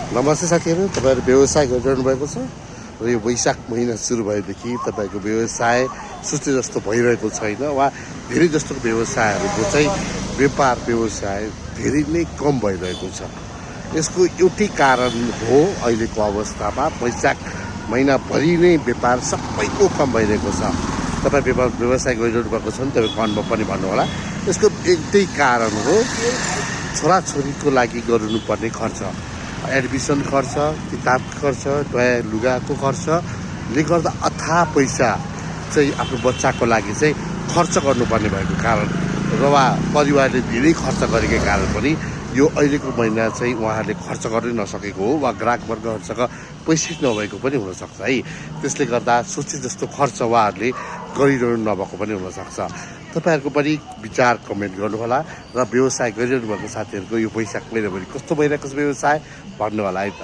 नमस्ते साथीहरू, तपाईँहरू व्यवसाय गरिरहनु भएको छ र यो वैशाख महिना सुरु भएदेखि तपाईँको व्यवसाय सोचे जस्तो भइरहेको छैन वा धेरै जस्तो व्यवसायहरूको चाहिँ व्यापार व्यवसाय धेरै नै कम भइरहेको छ। यसको एउटै कारण हो अहिलेको अवस्थामा वैशाख महिनाभरि नै व्यापार सबैको कम भइरहेको छ। तपाईँ व्यवसाय गरिरहनु भएको छ भने तपाईँको अनुभव पनि भन्नुहोला। यसको एउटै कारण हो छोराछोरीको लागि गर्नुपर्ने खर्च, एडमिसन खर्च, किताब खर्च, नयाँ लुगाको खर्चले गर्दा अथाह पैसा चाहिँ आफ्नो बच्चाको लागि चाहिँ खर्च गर्नुपर्ने भएको कारण र वा परिवारले धेरै खर्च गरेकै कारण पनि यो अहिलेको महिना चाहिँ उहाँहरूले खर्च गर्नै नसकेको हो वा ग्राहक वर्गहरूसँग पैसा नभएको पनि हुनसक्छ है। त्यसले गर्दा सोचे जस्तो खर्च उहाँहरूले गरिरहनु नभएको पनि हुनसक्छ। तपाईँहरूको पनि विचार कमेन्ट गर्नुहोला र व्यवसाय गरिरहनु भएको साथीहरूको यो वैशाख महिनाभरि कस्तो भइरहेको छ व्यवसाय भन्नुहोला है त।